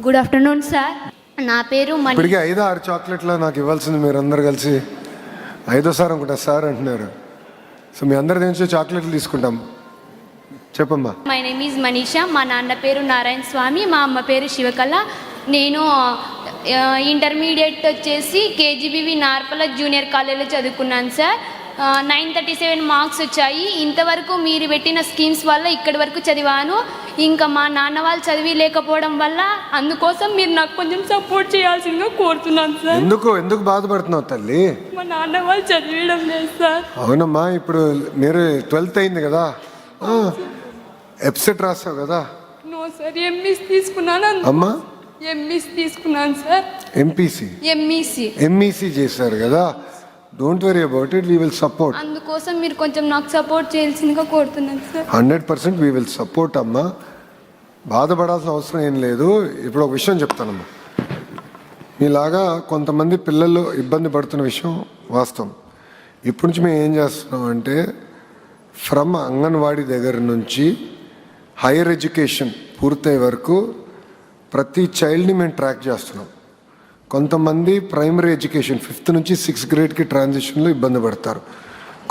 Good afternoon sir. నా పేరు ఇప్పటికీ 5-6 చాక్లెట్లు నాకు ఇవ్వాల్సింది మీరు అందరు కలిసి. 5ఓసారి అనుకుంటా సార్ అంటున్నారు. సో మీ అందరి నుంచి చాక్లెట్లు తీసుకుంటాం. చెప్పమ్మా. My name is Manisha. మా నాన్న పేరు నారాయణ స్వామి, మా అమ్మ పేరు శివకళ. నేను ఇంటర్మీడియట్ వచ్చేసి కేజీబీవి నార్పల జూనియర్ కాలేజీలో చదువుకున్నాను సార్. 937 మార్క్స్ వచ్చాయి. ఇంతవరకు మీరు పెట్టిన స్కీమ్స్ వల్ల ఇక్కడి వరకు చదివాను. ఇంకా మా నాన్న వాళ్ళు చదివి లేకపోవడం వల్ల అందుకోసం మీరు నాకు కొంచెం సపోర్ట్ చేయాల్సిందిగా కోరుతున్నాను సార్. ఎందుకు బాధపడుతున్నావు తల్లి? మా నాన్న వాళ్ళు చదివడం లేదు సార్. అవునమ్మా, ఇప్పుడు మీరు 12th అయింది కదా, ఎప్సెట్ రాస్తావు కదా? నో సార్, ఎంఈసి తీసుకున్నాను. అమ్మా ఎంఈసి తీసుకున్నాను సార్. ఎంఈసి చేశారు కదా. Don't worry about it, we will support. అందుకోసం మీరు కొంచెం నాకు సపోర్ట్ చేయాల్సిందిగా కోరుతున్నాను సార్. 100% వీ విల్ సపోర్ట్ అమ్మా. బాధపడాల్సిన అవసరం ఏం లేదు. ఇప్పుడు ఒక విషయం చెప్తానమ్మా. మీలాగా కొంతమంది పిల్లలు ఇబ్బంది పడుతున్న విషయం వాస్తవం. ఇప్పటి నుంచి మేము ఏం చేస్తున్నాం అంటే, ఫ్రమ్ అంగన్వాడీ దగ్గర నుంచి హైయర్ ఎడ్యుకేషన్ పూర్తయ్యే వరకు ప్రతి చైల్డ్ని మేము ట్రాక్ చేస్తున్నాం. కొంతమంది ప్రైమరీ ఎడ్యుకేషన్ 5th నుంచి 6th గ్రేడ్కి ట్రాన్సిషన్లో ఇబ్బంది పడతారు.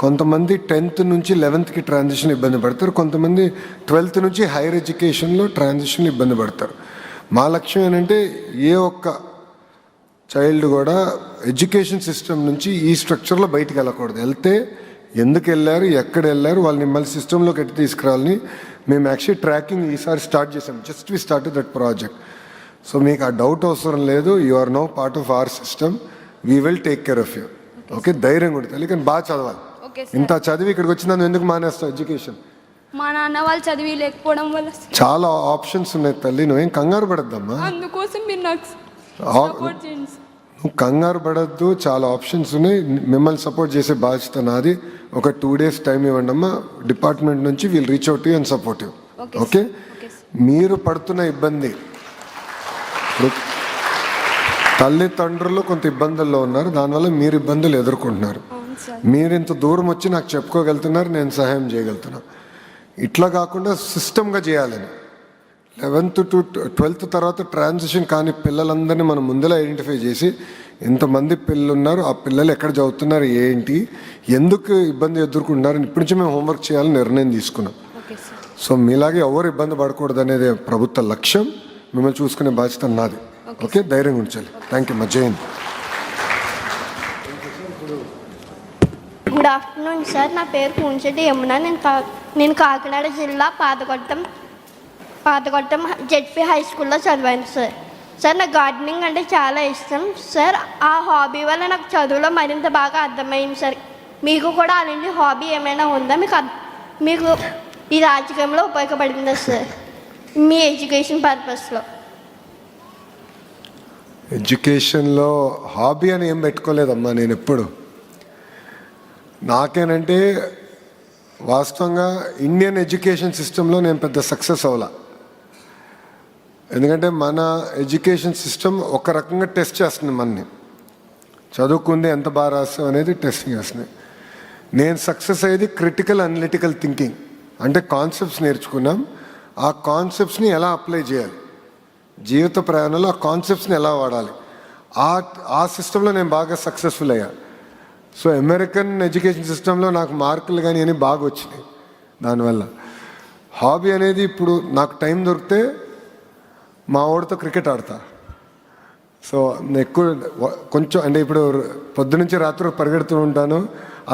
కొంతమంది 10th నుంచి 11thకి ట్రాన్సిషన్ ఇబ్బంది పడతారు. కొంతమంది 12th నుంచి హైయర్ ఎడ్యుకేషన్లో ట్రాన్సిషన్లో ఇబ్బంది పడతారు. మా లక్ష్యం ఏంటంటే, ఏ ఒక్క చైల్డ్ కూడా ఎడ్యుకేషన్ సిస్టమ్ నుంచి ఈ స్ట్రక్చర్లో బయటికి వెళ్ళకూడదు. వెళ్తే ఎందుకు వెళ్ళారు, ఎక్కడ వెళ్ళారు, వాళ్ళని మళ్ళీ సిస్టంలోకి ఎట్టి తీసుకురావాలని మేము యాక్చువల్లీ ట్రాకింగ్ ఈసారి స్టార్ట్ చేసాం. Just we start that project. So మీకు ఆ డౌట్ అవసరం లేదు. You are no part of our system. We will take care of you. Okay, ధైర్యంగా ఉంటుంది. కానీ బాగా చదవాలి. ఇంత చదివి ఇక్కడికి వచ్చిన ఎందుకు మానేస్తావు ఎడ్యుకేషన్? మా నాన్న వాళ్ళు చదివి లేకపోవడం వల్ల చాలా ఆప్షన్స్ ఉన్నాయి తల్లి, నువ్వేం కంగారు పడద్దమ్మా. అందుకోసం మీరు నాకు సపోర్ట్ చేయండి. నువ్వు కంగారు పడద్దు, చాలా ఆప్షన్స్ ఉన్నాయి. మిమ్మల్ని సపోర్ట్ చేసే బాధ్యత నాది. ఒక 2 days టైం ఇవ్వండి అమ్మా. డిపార్ట్మెంట్ నుంచి we'll reach out you and support you. Okay, మీరు పడుతున్న ఇబ్బంది, తల్లిదండ్రులు కొంత ఇబ్బందుల్లో ఉన్నారు, దానివల్ల మీరు ఇబ్బందులు ఎదుర్కొంటున్నారు. మీరు ఇంత దూరం వచ్చి నాకు చెప్పుకోగలుగుతున్నారు, నేను సహాయం చేయగలుగుతున్నా. ఇట్లా కాకుండా సిస్టమ్గా చేయాలని 11th to 12th తర్వాత ట్రాన్సిషన్ కానీ పిల్లలందరినీ మనం ముందర ఐడెంటిఫై చేసి, ఎంతమంది పిల్లలు ఉన్నారు, ఆ పిల్లలు ఎక్కడ చదువుతున్నారు, ఏంటి, ఎందుకు ఇబ్బంది ఎదుర్కొంటున్నారు, ఇప్పటి నుంచి మేము హోంవర్క్ చేయాలని నిర్ణయం తీసుకున్నాం. సో మీలాగే ఎవరు ఇబ్బంది పడకూడదు అనేది ప్రభుత్వ లక్ష్యం. మిమ్మల్ని చూసుకునే బాధ్యత నాది. ఓకే, ధైర్యంగా ఉంచాలి. Thank you. మధ్యన్. Good afternoon sir. నా పేరు పూంచెట్టి యమున. నేను కాకినాడ జిల్లా పాతకొట్టం జెడ్పీ హై స్కూల్లో చదివాను సార్. నాకు గార్డెనింగ్ అంటే చాలా ఇష్టం సార్. ఆ హాబీ వల్ల నాకు చదువులో మరింత బాగా అర్థమైంది సార్. మీకు కూడా అలాంటి హాబీ ఏమైనా ఉందా? మీకు ఈ రాజకీయంలో ఉపయోగపడిందా సార్, మీ ఎడ్యుకేషన్ పర్పస్లో? ఎడ్యుకేషన్లో హాబీ అని ఏం పెట్టుకోలేదమ్మా నేను ఎప్పుడు. నాకేనంటే వాస్తవంగా ఇండియన్ ఎడ్యుకేషన్ సిస్టంలో నేను పెద్ద సక్సెస్ అవ్వాల. ఎందుకంటే మన ఎడ్యుకేషన్ సిస్టమ్ ఒక రకంగా టెస్ట్ చేస్తుంది మనని. చదువుకుంది ఎంత బాగా రాస్తాం అనేది టెస్టింగ్ చేస్తుంది. నేను సక్సెస్ అయ్యేది క్రిటికల్ అనలిటికల్ థింకింగ్. అంటే కాన్సెప్ట్స్ నేర్చుకున్నాం, ఆ కాన్సెప్ట్స్ని ఎలా అప్లై చేయాలి, జీవిత ప్రయాణంలో ఆ కాన్సెప్ట్స్ని ఎలా వాడాలి, ఆ సిస్టంలో నేను బాగా సక్సెస్ఫుల్ అయ్యా. సో అమెరికన్ ఎడ్యుకేషన్ సిస్టంలో నాకు మార్కులు కానీ అని బాగా వచ్చినాయి. దానివల్ల హాబీ అనేది, ఇప్పుడు నాకు టైం దొరికితే మా వాడితో క్రికెట్ ఆడతా. సో ఎక్కువ కొంచెం అంటే ఇప్పుడు పొద్దునుంచి రాత్రి పరిగెడుతూ ఉంటాను.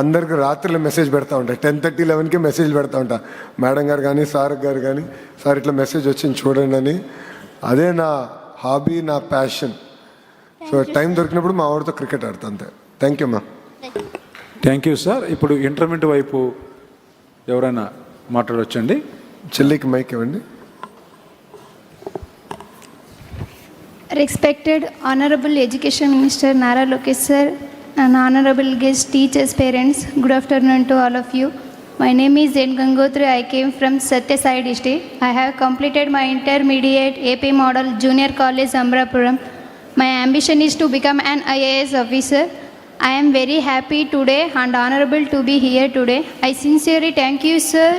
అందరికి రాత్రిలో మెసేజ్ పెడతా ఉంటాను. 10:30, 11కి మెసేజ్ పెడతా ఉంటా. మేడం గారు కానీ సార్ గారు కానీ, సార్ ఇట్లా మెసేజ్ వచ్చింది చూడండి అని. అదే నా హాబీ, నా ప్యాషన్. సో టైం దొరికినప్పుడు మా వాడితో క్రికెట్ ఆడతా అంతే. Thank you ma'am. Thank you sir. ఇప్పుడు ఇంటర్మీడియట్ వైపు ఎవరైనా మాట్లాడవచ్చండి. చెల్లికి మైక్ ఇవ్వండి. Respected Honorable Education Minister Nara Lokesh sir and Honorable guests, teachers, parents, good afternoon to all of you. My name is N. Gangotri. I came from Satya Sai district. I have completed my intermediate AP Model Junior College Amrapuram. My ambition is to become an IAS officer. I am very happy today and honorable to be here today. I sincerely thank you sir,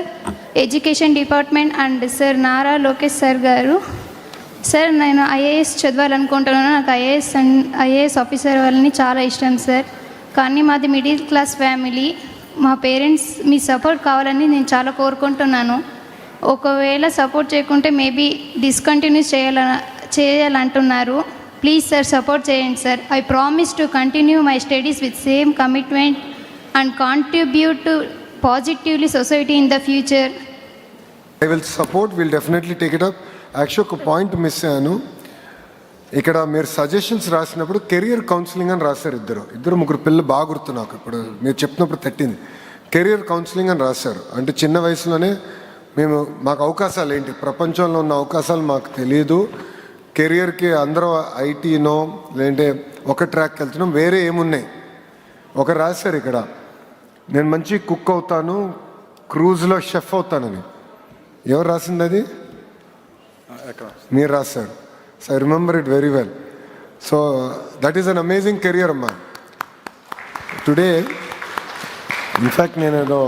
Education Department and Sir Nara Lokesh sir garu sir నేను IAS చదవాలనుకుంటున్నాను. నాకు IAS officer వాళ్ళని చాలా ఇష్టం sir. కానీ మాది middle class family. మా parents మీ సపోర్ట్ కావాలని నేను చాలా కోరుకుంటున్నాను. ఒకవేళ సపోర్ట్ చేయకుంటే మేబీ డిస్కంటిన్యూ చేయాలంటున్నారు. ప్లీజ్ సార్ సపోర్ట్ చేయండి sir. I promise to continue my studies with same commitment and contribute to positively society in the future. I will support, will definitely take it up. Actual ఒక point miss అయ్యాను. ఇక్కడ మీరు suggestions రాసినప్పుడు career counselling అని రాశారు. ఇద్దరు ముగ్గురు పిల్లలు బాగా గుర్తు నాకు. ఇప్పుడు మీరు చెప్పినప్పుడు తట్టింది. కెరియర్ కౌన్సిలింగ్ అని రాశారు. అంటే చిన్న వయసులోనే మాకు అవకాశాలు ఏంటి, ప్రపంచంలో ఉన్న అవకాశాలు మాకు తెలియదు, కెరియర్కి అందరూ ఐటీనో లేదంటే ఒక ట్రాక్కి వెళ్తున్నాం, వేరే ఏమున్నాయి. ఒకరు రాశారు ఇక్కడ, నేను మంచి కుక్ అవుతాను, క్రూజ్లో షెఫ్ అవుతానని. ఎవరు రాసింది అది? మీరు రాశారు. So I remember it very well. So that is an amazing career అమ్మా. టుడే ఇన్ఫ్యాక్ట్ నేను ఏదో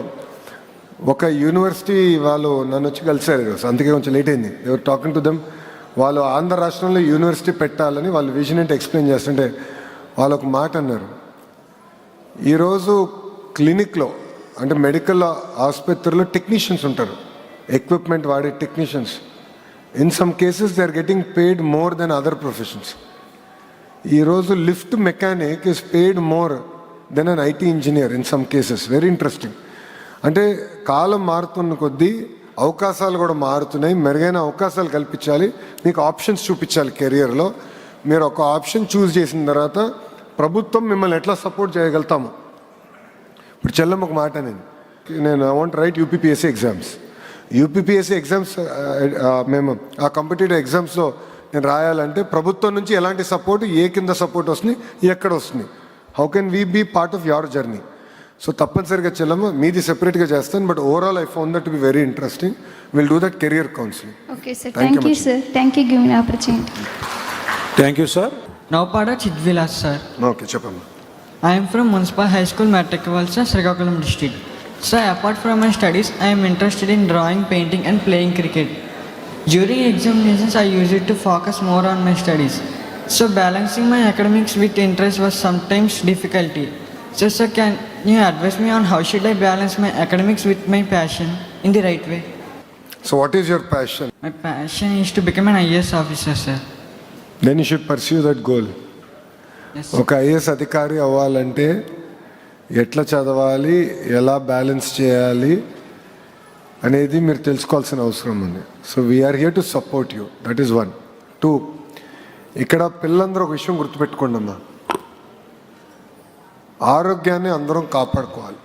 ఒక యూనివర్సిటీ వాళ్ళు నన్ను వచ్చి కలిసారు ఈరోజు, అందుకే కొంచెం లేట్ అయింది. ఎవరు టాకింగ్ టు దెమ్. వాళ్ళు ఆంధ్ర రాష్ట్రంలో యూనివర్సిటీ పెట్టాలని వాళ్ళు విజన్ ఏంటి ఎక్స్ప్లెయిన్ చేస్తుంటే వాళ్ళు ఒక మాట అన్నారు. ఈరోజు క్లినిక్లో అంటే మెడికల్ ఆసుపత్రిలో టెక్నీషియన్స్ ఉంటారు, ఎక్విప్మెంట్ వాడే technicians. In some cases they are getting paid more than other professions. ఈరోజు lift mechanic is paid more than an IT engineer in some cases. Very interesting. అంటే కాలం మారుతున్న కొద్దీ అవకాశాలు కూడా మారుతున్నాయి. మెరుగైన అవకాశాలు కల్పించాలి, మీకు ఆప్షన్స్ చూపించాలి కెరియర్లో. మీరు ఒక ఆప్షన్ చూస్ చేసిన తర్వాత ప్రభుత్వం మిమ్మల్ని ఎట్లా సపోర్ట్ చేయగలుగుతాము. ఇప్పుడు చెల్లెమ్మ ఒక మాట నేను I want right UPPSC exams. UPPSC exams మేము ఆ కాంపిటేటివ్ ఎగ్జామ్స్లో నేను రాయాలంటే ప్రభుత్వం నుంచి ఎలాంటి సపోర్ట్, ఏ కింద సపోర్ట్ వస్తుంది, ఎక్కడ వస్తుంది, how can we be part of your journey. So తప్పనిసరిగా చెల్లమ్మ మీది సెపరేట్గా చేస్తాను, but overall I found that to be very interesting. Will do that career counselling. Okay sir, thank you sir. Thank you giving me opportunity. Thank you sir. Navpada Chidvilas, sir. Okay చెప్పమ్మా. I am from Municipal High School, Matrikavalsa, Srikakulam district. Sir, apart from my studies, I am interested in drawing, painting and playing cricket. During examinations, I use it to focus more on my studies. So balancing my academics with interest was sometimes difficulty. So sir, can you advise me on how should I balance my academics with my passion in the right way? So what is your passion? My passion is to become an IAS officer, sir. Then you should pursue that goal. Yes. ఒక IAS అధికారి అవ్వాలంటే ఎట్లా చదవాలి, ఎలా balance చేయాలి అనేది మీరు తెలుసుకోవాల్సిన అవసరం ఉంది. So we're here to support you. That is 1. 2, ఇక్కడ పిల్లలందరూ ఒక విషయం గుర్తుపెట్టుకోండి అమ్మా, ఆరోగ్యాన్ని అందరం కాపాడుకోవాలి.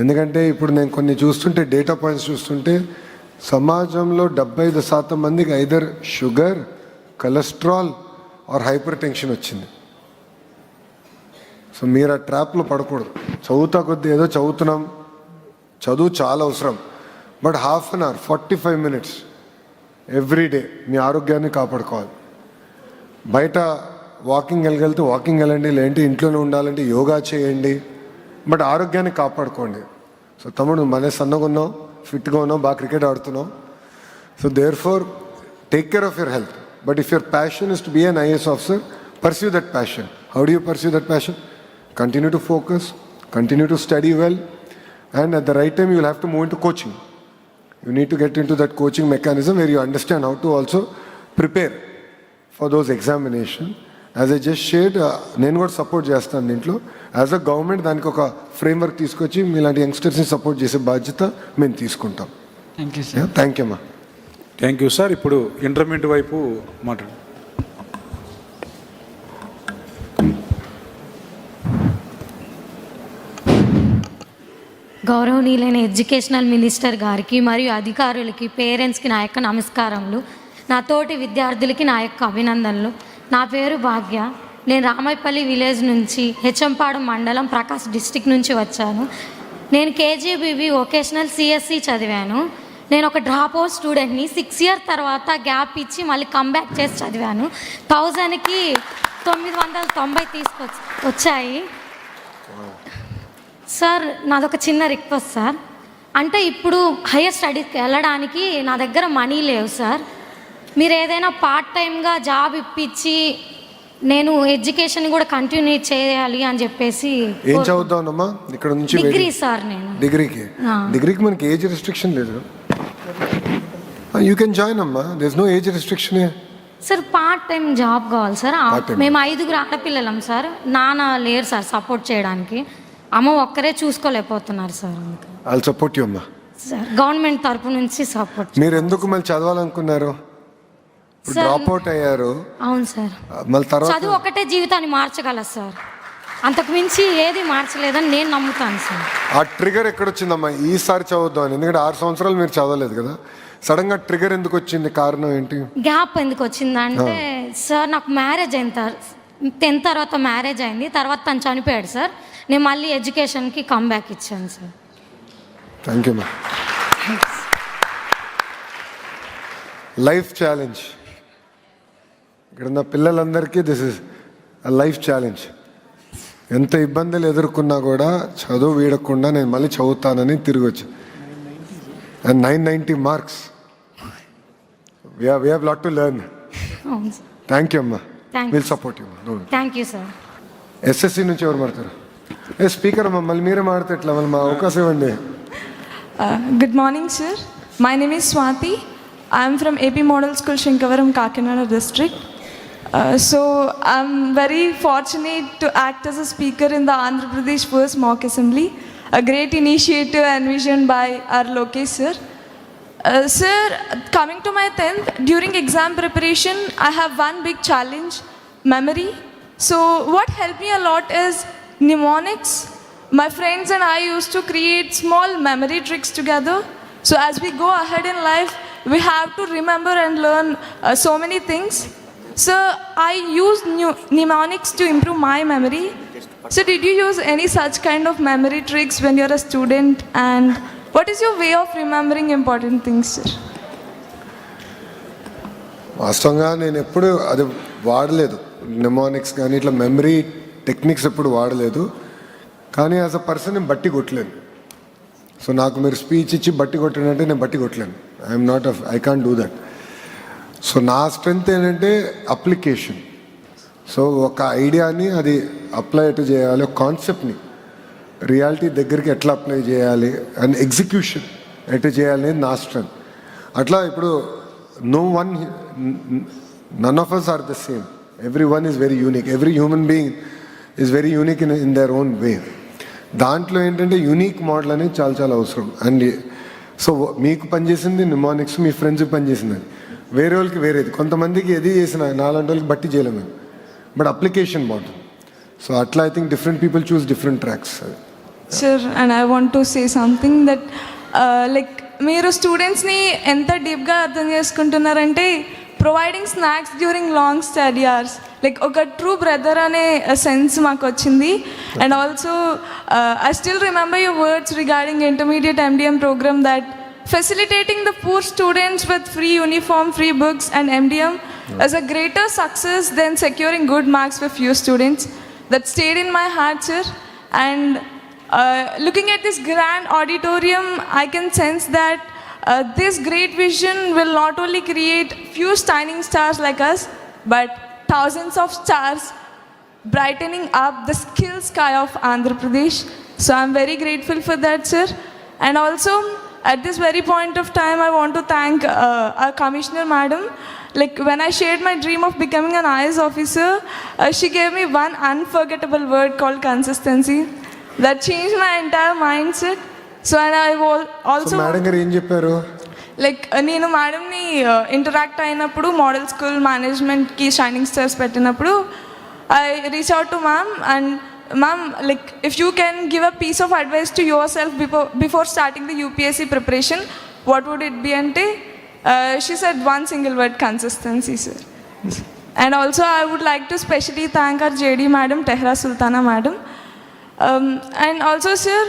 ఎందుకంటే ఇప్పుడు నేను కొన్ని చూస్తుంటే డేటా పాయింట్స్ చూస్తుంటే సమాజంలో 75% మందికి either sugar, cholesterol or hypertension వచ్చింది. సో మీరు ఆ ట్రాప్లో పడకూడదు. చదువుతా కొద్దీ ఏదో చదువుతున్నాం, చదువు చాలా అవసరం, but half an hour 45 minutes everyday మీ ఆరోగ్యాన్ని కాపాడుకోవాలి. బయట వాకింగ్ వెళ్ళగలిగితే వాకింగ్ వెళ్ళండి, లేదంటే ఇంట్లోనే ఉండాలంటే యోగా చేయండి, బట్ ఆరోగ్యాన్ని కాపాడుకోండి. సో తమ్ముడు మనే సన్నగా ఉన్నావు, ఫిట్గా ఉన్నావు, బాగా క్రికెట్ ఆడుతున్నావు. So therefore take care of your health. But if your passion is to be an IAS officer, pursue that passion. How do you pursue that passion? Continue to focus, continue to study well, and at the right time you will have to move into coaching. You need to get into that coaching mechanism where you understand how to also prepare for those examinations. As I just shared, నేను కూడా support చేస్తాను దీంట్లో. As a government దానికి ఒక framework తీసుకొచ్చి మీలాంటి యంగ్స్టర్స్ని support చేసే బాధ్యత మేము తీసుకుంటాం. Thank you, sir. Thank you అమ్మా. Thank you sir. ఇప్పుడు ఇంటర్మీడియట్ వైపు మాట్లాడు. గౌరవనీయులైన ఎడ్యుకేషనల్ మినిస్టర్ గారికి మరియు అధికారులకి, పేరెంట్స్కి నా యొక్క నమస్కారములు. నా తోటి విద్యార్థులకి నా యొక్క అభినందనలు. నా పేరు భాగ్య. నేను రామాయపల్లి విలేజ్ నుంచి, హెచ్చంపాడు మండలం, ప్రకాశ్ డిస్టిక్ నుంచి వచ్చాను. నేను కేజీబీవి వొకేషనల్ సిఎస్సి చదివాను. నేను ఒక డ్రాప్ అవుట్ స్టూడెంట్ని. 6 years తర్వాత గ్యాప్ ఇచ్చి మళ్ళీ కంబ్యాక్ చేసి చదివాను. 1000కి 990 వచ్చాయి. సార్ నాదొక చిన్న రిక్వెస్ట్ సార్. అంటే ఇప్పుడు హైయర్ స్టడీస్కి వెళ్ళడానికి నా దగ్గర మనీ లేవు సార్. మీరు ఏదైనా పార్ట్ టైమ్గా జాబ్ ఇప్పించి నేను ఎడ్యుకేషన్ కూడా కంటిన్యూ చేయాలి అని చెప్పేసి. ఏం చదువుతావునమ్మా ఇక్కడ నుంచి? Degree sir. నేను డిగ్రీకి మనకి ఏజ్ రెస్ట్రిక్షన్ లేదు. యూ కెన్ జాయిన్ అమ్మా, there is no age restriction. Sir part time job కావాలి సార్. మేము 5 ఆడపిల్లలం సార్. నాన్న లేరు సార్ సపోర్ట్ చేయడానికి. అమ్మ ఒక్కరే చూసుకోలేకపోతున్నారు సార్. ఐల్ సపోర్ట్ యూ అమ్మా. సార్ గవర్నమెంట్ తరపు నుంచి సపోర్ట్. మీరు ఎందుకు మళ్ళీ చదవాలనుకున్నారు? డ్రాప్ అవుట్ అయ్యారు. అవును సార్. మళ్ళీ తర్వాత చదువు ఒకటే జీవితాన్ని మార్చగలదు సార్, అంతకు మించి ఏది మార్చలేదని నేను నమ్ముతాను సార్. ఆ ట్రిగర్ ఎక్కడొచ్చిందమ్మా ఈసారి చదువుదాం అని? ఎందుకంటే 6 సంవత్సరాలు మీరు చదవలేదు కదా, సడన్గా ట్రిగర్ ఎందుకు వచ్చింది? కారణం ఏంటి? గ్యాప్ ఎందుకు వచ్చిందంటే సార్ నాకు మ్యారేజ్ అయింది. 10th తర్వాత మ్యారేజ్ అయింది. తర్వాత తను చనిపోయాడు సార్. నేను మళ్ళీ ఎడ్యుకేషన్కి కమ్బ్యాక్ ఇచ్చాను సార్. థ్యాంక్ యూ మా. లైఫ్ ఛాలెంజ్ ఇక్కడ ఉన్న పిల్లలందరికీ దిస్ ఇస్ లైఫ్ ఛాలెంజ్. ఎంత ఇబ్బందులు ఎదుర్కొన్నా కూడా చదువు వీడకుండా నేను మళ్ళీ చదువుతానని తిరిగి వచ్చా. And 990 marks. We have lot to learn. Thank you అమ్మా. Will support you. Thank you sir. SSC నుంచి ఎవరు మాడతారు? స్పీకర్ అమ్మా, మళ్ళీ మీరే మాడితే ఎట్లా? మళ్ళీ మా అవకాశం ఇవ్వండి. Good morning, sir. My name is Swati. I am from AP Model School, Shinkavaram, Kakinada district. So I'm very fortunate to act as a speaker in the Andhra Pradesh first mock assembly, a great initiative envisioned by our Lokesh sir. Sir, coming to my 10th, during exam preparation, I have one big challenge, memory. So what helped me a lot is mnemonics. My friends and I used to create small memory tricks together. So as we go ahead in life, we have to remember and learn so many things. So I use mnemonics to improve my memory. So did you use any such kind of memory tricks when you're a student? And what is your way of remembering important things, sir? వాస్తవంగా నేను ఎప్పుడు అది వాడలేదు. నిమానిక్స్ కానీ ఇట్లా memory techniques ఎప్పుడు వాడలేదు. కానీ యాజ్ అ పర్సన్ నేను బట్టి కొట్టలేను. సో నాకు మీరు స్పీచ్ ఇచ్చి బట్టి కొట్టినంటే నేను బట్టి కొట్టలేను. I'm not I can't do that. So నా స్ట్రెంగ్త్ ఏంటంటే అప్లికేషన్. సో ఒక ఐడియాని అది అప్లై ఎటు చేయాలి, ఒక కాన్సెప్ట్ని రియాలిటీ దగ్గరికి ఎట్లా అప్లై చేయాలి అండ్ ఎగ్జిక్యూషన్ ఎటు చేయాలి అనేది నా స్ట్రెంగ్త్. అట్లా ఇప్పుడు none of us are the same. Every one is very unique. Every human being is very unique in their own way. దాంట్లో ఏంటంటే యూనిక్ మోడల్ అనేది చాలా చాలా అవసరం. అండ్ సో మీకు పనిచేసింది నిమానిక్స్, మీ ఫ్రెండ్స్కి పనిచేసింది అది వేరే వాళ్ళకి వేరేది. కొంతమందికి ఏది చేసిన నాలాంటి వాళ్ళకి బట్టి చేయలేము, బట్ అప్లికేషన్ బాగుంటుంది. సో అట్లా I think different people choose different tracks. Sir, and I want to say something that like మీరు స్టూడెంట్స్ని ఎంత డీప్గా అర్థం చేసుకుంటున్నారంటే providing snacks during long study hours like ఒక ట్రూ బ్రదర్ అనే సెన్స్ మాకు వచ్చింది. And also I still remember your words regarding intermediate MDM program that facilitating the poor students with free uniform, free books and MDM is a greater success than securing good marks for few students. That stayed in my heart, sir. And looking at this grand auditorium, I can sense that this great vision will not only create few shining stars like us, but thousands of stars brightening up the skill sky of Andhra Pradesh. So I'm very grateful for that, sir. And also, at this very point of time, I want to thank our Commissioner Madam. Like when I shared my dream of becoming an IAS officer, she gave me one unforgettable word called consistency. That changed my entire mindset. So and I also madam గారు ఏం చెప్పారు? Like నేను మేడంని interact అయినప్పుడు model school మేనేజ్మెంట్కి shining stars పెట్టినప్పుడు I reach out to ma'am and ma'am like if you can give a piece of advice to yourself before starting the UPSC preparation what would it be అంటే she said one single word, consistency, sir. And also I would like to specially thank our JD madam, Tehra Sultana madam. And also sir,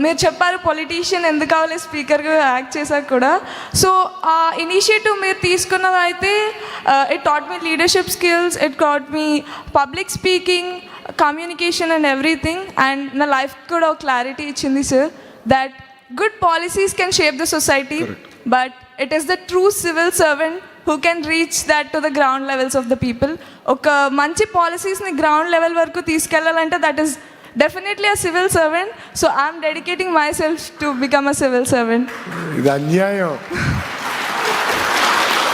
మీరు చెప్పారు politician ఎందుకు కావాలి స్పీకర్గా act చేశాక కూడా. So ఆ initiative మీరు తీసుకున్నది అయితే it taught me leadership skills, it taught me public speaking, communication and everything. And నా లైఫ్ కూడా ఒక క్లారిటీ ఇచ్చింది sir that good policies can shape the society, but it is the true civil servant who can reach that to the ground levels of the people. ఒక మంచి పాలసీస్ని ground level వరకు తీసుకెళ్ళాలంటే that is definitely a civil servant. So I'm dedicating myself to become a civil servant. ఇది అన్యాయం.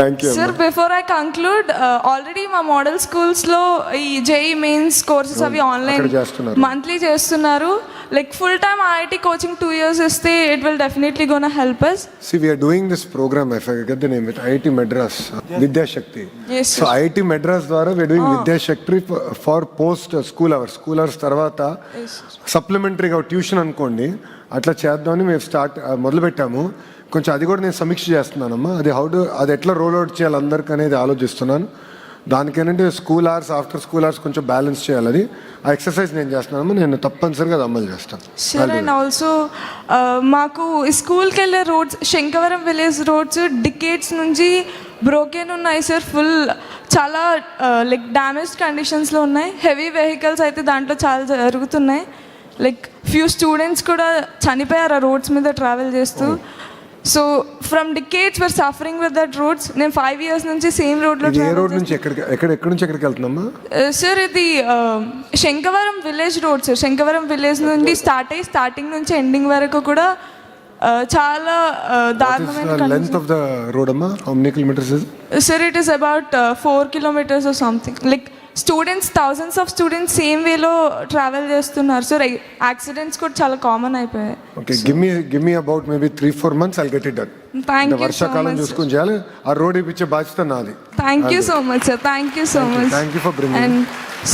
Thank you. Sir before I conclude, already మా model స్కూల్స్లో ఈ JEE mains courses అవి ఆన్లైన్ మంత్లీ చేస్తున్నారు. Like full time IIT coaching 2 years ఇస్తే it will definitely gonna help us. See, we are doing this program, if I get the name, with IIT Madras, Vidya Shakti. Yes, So IIT Madras ద్వారా we are doing Vidya Shakti for post school hours. School hours తర్వాత సప్లిమెంటరీగా tuition అనుకోండి, అట్లా చేద్దామని మేము మొదలు పెట్టాము. కొంచెం అది కూడా నేను సమీక్ష చేస్తున్నానమ్మా. అది ఎట్లా రోల్ అవుట్ చేయాలి అందరికి అనేది ఆలోచిస్తున్నాను. దానికేంటంటే school hours, after school hours కొంచెం బ్యాలెన్స్ చేయాలి. అది ఆ ఎక్సర్సైజ్ నేను చేస్తున్నాను, నేను తప్పనిసరిగా అది అమలు చేస్తాను. సార్ అండ్ ఆల్సో మాకు స్కూల్కి వెళ్ళే roads, Sankavaram village roads decades నుంచి బ్రోకెన్ ఉన్నాయి సార్. ఫుల్ చాలా లైక్ డ్యామేజ్డ్ కండిషన్స్లో ఉన్నాయి. హెవీ వెహికల్స్ అయితే దాంట్లో చాలా జరుగుతున్నాయి. లైక్ ఫ్యూ స్టూడెంట్స్ కూడా చనిపోయారు ఆ రోడ్స్ మీద ట్రావెల్ చేస్తూ. So from decades were suffering with that roads. నేను 5 years నుంచి సేమ్ రోడ్లో ఏ రోడ్ నుంచి ఎక్కడి నుంచి ఎక్కడికి వెళ్తున్నామా సార్? ఇది Sankavaram village road sir. Sankavaram village నుండి స్టార్టింగ్ నుంచి ఎండింగ్ వరకు కూడా చాలా దారుణమైన లెంత్ ఆఫ్ ద రోడ్ అమ్మా. How many kilometres is? Sir it is about 4 kilometers or something. Like students, thousands of students same వేలో ట్రావెల్ చేస్తున్నారు సార్. యాక్సిడెంట్స్ కూడా చాలా కామన్ అయిపోయాయి. Okay, give me about maybe 3-4 months I'll get it done. Thank you. వర్షాకాలం చూసుకొని చేయాలి. ఆ road ఇప్పించే బాధ్యత నాది. Thank you so much sir. Thank you so much. Thank you for bringing.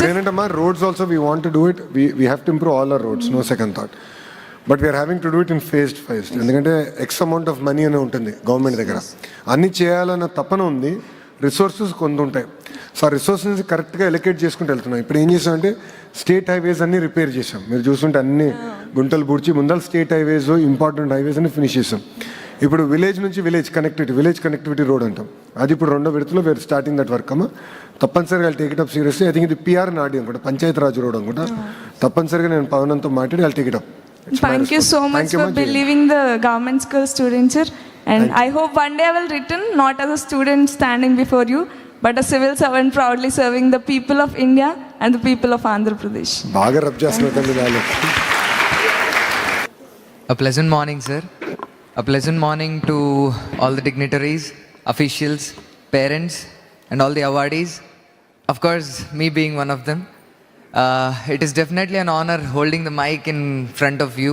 ఏంటంటమ్మా, roads also we want to do it. We have to improve all our roads, no second thought. But we are having to do it in phased. ఎందుకంటే x amount of money అనే ఉంటుంది government దగ్గర. అన్నీ చేయాలన్న తపన ఉంది, resources కొంత ఉంటాయి. సో ఆ రిసోర్సెస్ కరెక్ట్గా ఎలొకేట్ చేసుకుంటూ వెళ్తున్నాం. ఇప్పుడు ఏం చేసామంటే స్టేట్ హైవేస్ అన్నీ రిపేర్ చేసాం. మీరు చూస్తుంటే అన్ని గుంటలు పూడ్చి ముందర స్టేట్ హైవేస్, ఇంపార్టెంట్ హైవేస్ అన్ని ఫినిష్ చేసాం. ఇప్పుడు విలేజ్ నుంచి విలేజ్ కనెక్టివిటీ రోడ్ అంటాం. అది ఇప్పుడు 2వ విడతలో వేర్ స్టార్టింగ్ దట్ వర్క్ అమ్మా. తప్పనిసరిగా take it up seriously. I think ఇది పిఆర్ నాడి అనుకుంటా, పంచాయతీ రాజ్ రోడ్ అనుకుంటా. తప్పనిసరిగా నేను పవనంతో మాట్లాడి I take it up. Thank you so much for believing the government school students, sir. And I hope one day I will return not as a student standing before you, but a civil servant proudly serving the people of India and the people of Andhra Pradesh. బాగా rub చేస్తున్నదండి నాలో. A pleasant morning, sir. A pleasant morning to all the dignitaries, officials, parents, and all the awardees. Of course, me being one of them. It is definitely an honor holding the mic in front of you.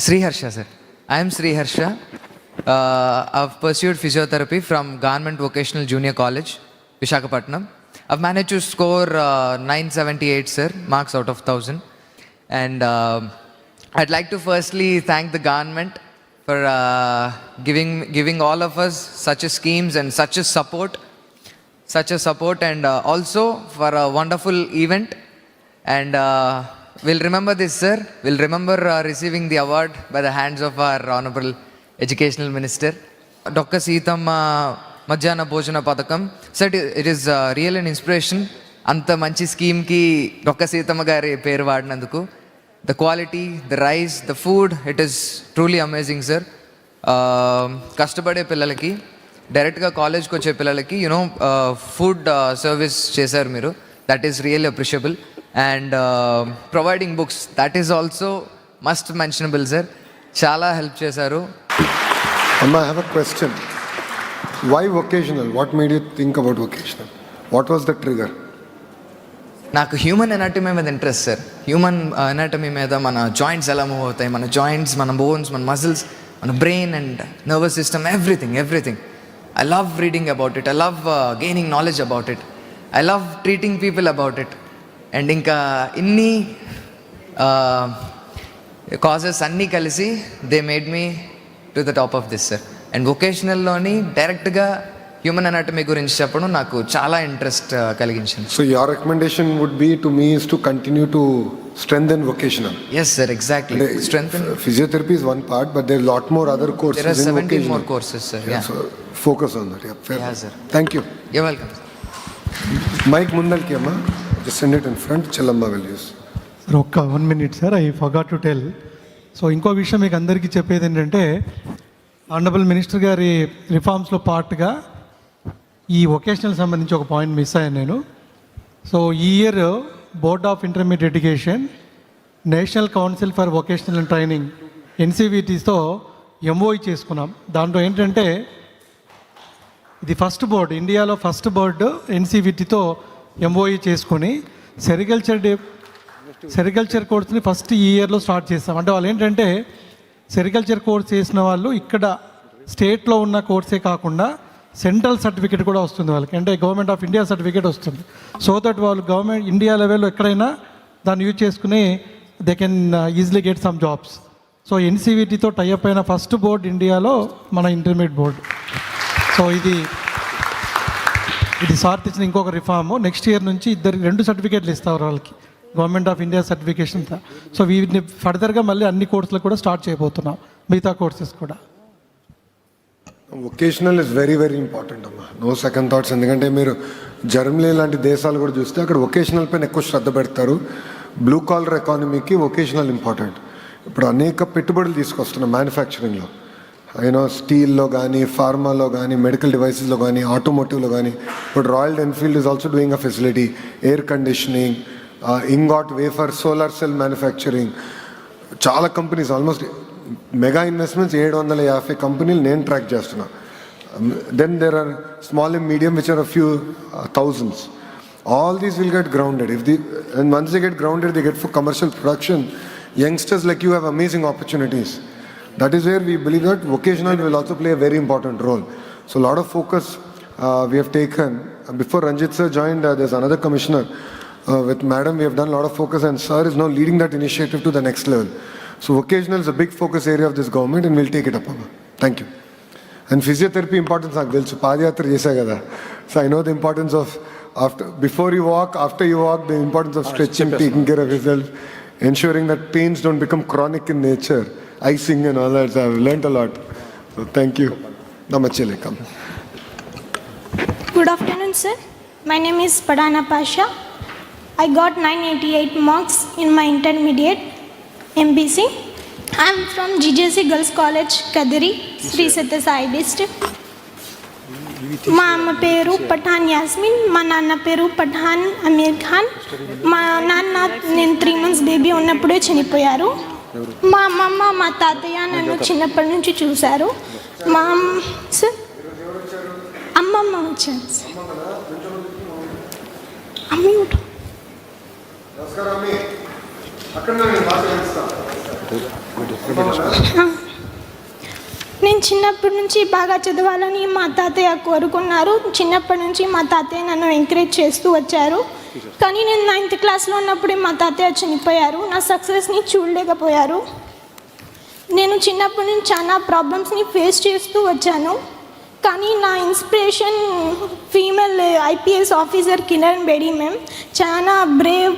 Sri Harsha, sir. I am Sri Harsha. I've pursued physiotherapy from Government Vocational Junior College, Visakhapatnam. I've managed to score 978, sir, marks out of 1000. And I'd like to firstly thank the government for giving all of us such a schemes and such a support, and also for a wonderful event. And we'll remember this, sir. We'll remember receiving the award by the hands of our Honorable Educational Minister. Dr. Seethamma Madhyana Bhojana Padakam. Sir, it is really an inspiration. Anta manchi scheme ki Dr. Seethamma gari peru vaadinanduku. The quality, the rice, the food, it is truly amazing, sir. కష్టపడే పిల్లలకి, డైరెక్ట్గా కాలేజ్కి వచ్చే పిల్లలకి food service చేశారు మీరు. That is really appreciable. And providing books, that is also must mentionable, sir. చాలా help చేశారు. అమ్మా, I have a question. Why vocational? What made you think about vocational? What was the trigger? నాకు human anatomy మీద interest, sir. Human anatomy మీద, మన joints ఎలా move అవుతాయి, మన జాయింట్స్, మన బోన్స్, మన మజిల్స్, మన brain and nervous system, everything. I love reading about it. I love gaining knowledge about it. I love treating people about it. And inka inni causes anni kalisi, they made me to the top of this, sir. And vocational loni direct ga human anatomy gurinchi cheppadu naku chaala interest kaliginchindi. So your recommendation would be to me is to continue to strengthen vocational. Yes, sir, exactly. Strengthen. Physiotherapy is one part, but there are a lot more other courses. There are 17 more courses, sir. Yeah. So focus on that. Yeah, fair. Yeah, sir. Thank you. You're welcome, sir. Mike Mundalki amma, just send it in front. Challamma will use. Sir, 1 minute, sir. I forgot to tell. So ఇంకో విషయం మీకు అందరికీ చెప్పేది ఏంటంటే honourable minister గారి రిఫార్మ్స్లో పార్ట్గా ఈ vocational సంబంధించి ఒక పాయింట్ మిస్ అయ్యాను నేను. సో ఈ year board of intermediate education national council for vocational and training ఎన్సీవీటీతో ఎంఓఈ చేసుకున్నాం. దాంట్లో ఏంటంటే ఇది ఫస్ట్ బోర్డు, ఇండియాలో ఫస్ట్ బోర్డు ఎన్సీవీటీతో ఎంఓఈ చేసుకొని సెరికల్చర్ కోర్స్ని ఫస్ట్ ఈ ఇయర్లో స్టార్ట్ చేస్తాం. అంటే వాళ్ళు ఏంటంటే సెరికల్చర్ కోర్స్ చేసిన వాళ్ళు ఇక్కడ స్టేట్లో ఉన్న కోర్సే కాకుండా సెంట్రల్ సర్టిఫికేట్ కూడా వస్తుంది వాళ్ళకి, అంటే గవర్నమెంట్ ఆఫ్ ఇండియా సర్టిఫికేట్ వస్తుంది. సో దట్ వాళ్ళు గవర్నమెంట్ ఇండియా లెవెల్లో ఎక్కడైనా దాన్ని యూజ్ చేసుకుని they can easily get some jobs. So ఎన్సీవీటీతో టైఅప్ అయిన ఫస్ట్ బోర్డు ఇండియాలో మన ఇంటర్మీడియట్ బోర్డు. సో ఇది సార్ తెచ్చిన ఇంకొక రిఫార్మ్. నెక్స్ట్ ఇయర్ నుంచి 2 సర్టిఫికేట్లు ఇస్తారు వాళ్ళకి, government of India certification. So వీటిని ఫర్దర్గా మళ్ళీ అన్ని కోర్సులు కూడా స్టార్ట్ చేయబోతున్నాం, మిగతా కోర్సెస్ కూడా. Vocational is very very important అమ్మా, నో సెకండ్ థాట్స్. ఎందుకంటే మీరు జర్మనీ లాంటి దేశాలు కూడా చూస్తే అక్కడ వొకేషనల్ పైన ఎక్కువ శ్రద్ధ పెడతారు. బ్లూ కాలర్ ఎకానమీకి వొకేషనల్ ఇంపార్టెంట్. ఇప్పుడు అనేక పెట్టుబడులు తీసుకొస్తున్నాం మ్యానుఫ్యాక్చరింగ్లో, స్టీల్లో కానీ, ఫార్మాలో కానీ, మెడికల్ డివైసెస్లో కానీ, ఆటోమోటివ్లో కానీ. ఇప్పుడు Royal Enfield is also doing a facility, air conditioning, ingot wafer, solar cell manufacturing. చాలా కంపెనీస్, ఆల్మోస్ట్ మెగా ఇన్వెస్ట్మెంట్స్ 750 కంపెనీలు నేను ట్రాక్ చేస్తున్నా. Then there are small and medium which are a few thousands. All these will get grounded. And once they get grounded, they get for commercial production. Youngsters like you have amazing opportunities. That is where we believe that vocational will also play a very important role. So a lot of focus we have taken. Before Ranjit sir joined, there's another commissioner. With madam, we have done a lot of focus, and sir is now leading that initiative to the next level. So vocational is a big focus area of this government, and we'll take it up. Thank you. And physiotherapy importance నాకు తెలుసు, పాదయాత్ర చేశా కదా. So I know the importance of before you walk, after you walk, the importance of stretching, taking care of yourself, ensuring that pains don't become chronic in nature, icing and all that. So I've learned a lot. So thank you. Namaste. Come. Good afternoon, sir. My name is Padana Pasha. I got 988 marks in my intermediate MBC. I am from GJC Girls College, Kadiri, Sri Sathya Sai district. మా అమ్మ పేరు పఠాన్ యాస్మిన్, మా నాన్న పేరు పఠాన్ అమీర్ ఖాన్. మా నాన్న నేను 3 months baby ఉన్నప్పుడే చనిపోయారు. మా అమ్మమ్మ, మా తాతయ్య నన్ను చిన్నప్పటి నుంచి చూశారు. మా సార్ అమ్మమ్మ వచ్చాను సార్. అమ్మి నేను చిన్నప్పటి నుంచి బాగా చదవాలని మా తాతయ్య కోరుకున్నారు. చిన్నప్పటి నుంచి మా తాతయ్య నన్ను ఎంకరేజ్ చేస్తూ వచ్చారు. కానీ నేను 9th క్లాస్లో ఉన్నప్పుడే మా తాతయ్య చనిపోయారు. నా సక్సెస్ని చూడలేకపోయారు. నేను చిన్నప్పటి నుంచి చాలా ప్రాబ్లమ్స్ని ఫేస్ చేస్తూ వచ్చాను. కానీ నా inspiration female IPS officer Kiran Bedi ma'am, చాలా బ్రేవ్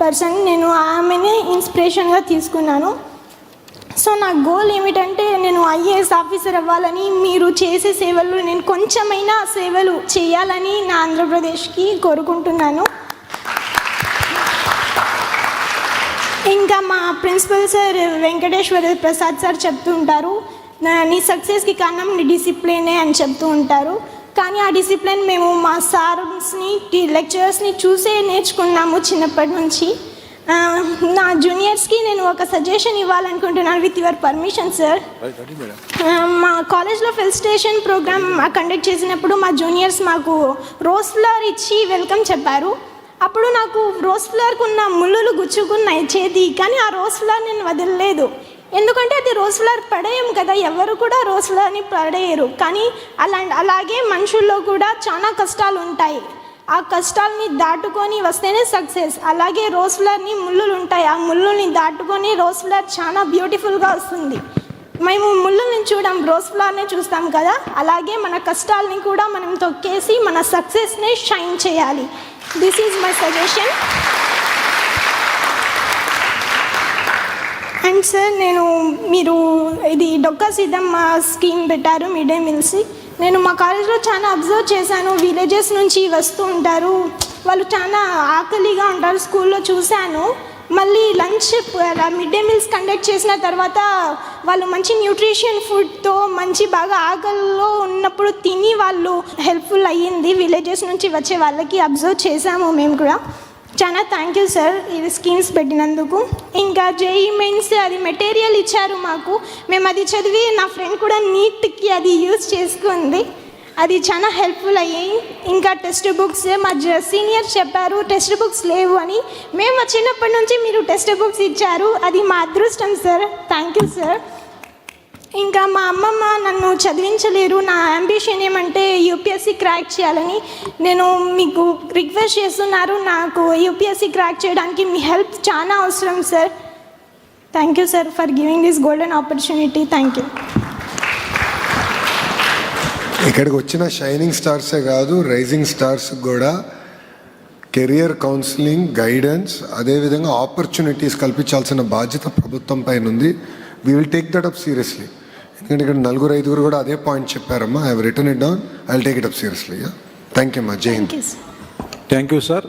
పర్సన్. నేను ఆమెనే ఇన్స్పిరేషన్గా తీసుకున్నాను. సో నా గోల్ ఏమిటంటే నేను IAS ఆఫీసర్ అవ్వాలని, మీరు చేసే సేవలు నేను కొంచెమైనా సేవలు చేయాలని నా ఆంధ్రప్రదేశ్కి కోరుకుంటున్నాను. ఇంకా మా principal sir Venkateswara Prasad sir చెప్తూ ఉంటారు, నీ సక్సెస్కి కారణం నీ డిసిప్లినే అని చెప్తూ ఉంటారు. కానీ ఆ డిసిప్లిన్ మేము మా సార్స్ని, లెక్చరర్స్ని చూసే నేర్చుకున్నాము చిన్నప్పటి నుంచి. నా జూనియర్స్కి నేను ఒక సజెషన్ ఇవ్వాలనుకుంటున్నాను, విత్ యువర్ పర్మిషన్ సార్. మా కాలేజ్లో ఫెలిసిటేషన్ ప్రోగ్రామ్ కండక్ట్ చేసినప్పుడు మా జూనియర్స్ మాకు రోజ్ ఫ్లవర్ ఇచ్చి వెల్కమ్ చెప్పారు. అప్పుడు నాకు రోజ్ ఫ్లవర్కి ఉన్న ముళ్ళులు గుచ్చుకున్నాయి చేతి, కానీ ఆ రోజ్ ఫ్లవర్ నేను వదలలేదు. ఎందుకంటే అది రోజ్ ఫ్లవర్ పడేయం కదా, ఎవరు కూడా రోజ్ ఫ్లవర్ని పడేయరు. కానీ అలాగే మనుషుల్లో కూడా చాలా కష్టాలు ఉంటాయి. ఆ కష్టాలని దాటుకొని వస్తేనే సక్సెస్. అలాగే రోజ్ ఫ్లవర్ని ముళ్ళులు ఉంటాయి, ఆ ముళ్ళుని దాటుకొని రోజ్ ఫ్లవర్ చాలా బ్యూటిఫుల్గా వస్తుంది. మేము ముళ్ళుని చూడం, రోజ్ ఫ్లవర్ని చూస్తాం కదా. అలాగే మన కష్టాలని కూడా మనం తొక్కేసి మన సక్సెస్ని షైన్ చేయాలి. This is my suggestion. And sir, మీరు ఇది డొక్కా సీతమ్మ స్కీమ్ పెట్టారు, మిడ్ డే మీల్స్. నేను మా కాలేజ్లో చాలా అబ్జర్వ్ చేశాను. విలేజెస్ నుంచి వస్తూ ఉంటారు, వాళ్ళు చాలా ఆకలిగా ఉంటారు. స్కూల్లో చూశాను. మళ్ళీ lunch mid day meals conduct చేసిన తర్వాత వాళ్ళు మంచి న్యూట్రిషన్ ఫుడ్తో మంచి బాగా ఆకలిలో ఉన్నప్పుడు తిని వాళ్ళు హెల్ప్ఫుల్ అయ్యింది. విలేజెస్ నుంచి వచ్చే వాళ్ళకి అబ్జర్వ్ చేశాము మేము కూడా. చాలా థ్యాంక్ యూ సార్ ఇది స్కీమ్స్ పెట్టినందుకు. ఇంకా జేఈ మెయిన్స్ అది మెటీరియల్ ఇచ్చారు మాకు, మేము అది చదివి నా ఫ్రెండ్ కూడా నీట్కి అది యూజ్ చేసుకుంది, అది చాలా హెల్ప్ఫుల్ అయ్యాయి. ఇంకా టెక్స్ట్ బుక్స్ మా సీనియర్ చెప్పారు టెక్స్ట్ బుక్స్ లేవు అని, మేము వచ్చినప్పటి నుంచి మీరు టెక్స్ట్ బుక్స్ ఇచ్చారు, అది మా అదృష్టం సార్. Thank you sir. ఇంకా మా అమ్మమ్మ నన్ను చదివించలేరు, నా అంబిషన్ ఏమంటే యూపీఎస్సీ క్రాక్ చేయాలని. నేను మీకు రిక్వెస్ట్ చేస్తున్నారు, నాకు యూపీఎస్సీ క్రాక్ చేయడానికి మీ హెల్ప్ చాలా అవసరం sir. Thank you sir for giving this golden opportunity. Thank you. ఇక్కడికి వచ్చిన షైనింగ్ స్టార్సే కాదు, రైజింగ్ స్టార్స్ కూడా కెరియర్ కౌన్సిలింగ్, గైడెన్స్, అదేవిధంగా ఆపర్చునిటీస్ కల్పించాల్సిన బాధ్యత ప్రభుత్వం పైన ఉంది. We will take that up seriously. ఎందుకంటే ఇక్కడ 4-5 కూడా అదే పాయింట్ చెప్పారమ్మా. I have written it down. I will take it up seriously. Thank you అమ్మా. జై హింద్. Thank you sir.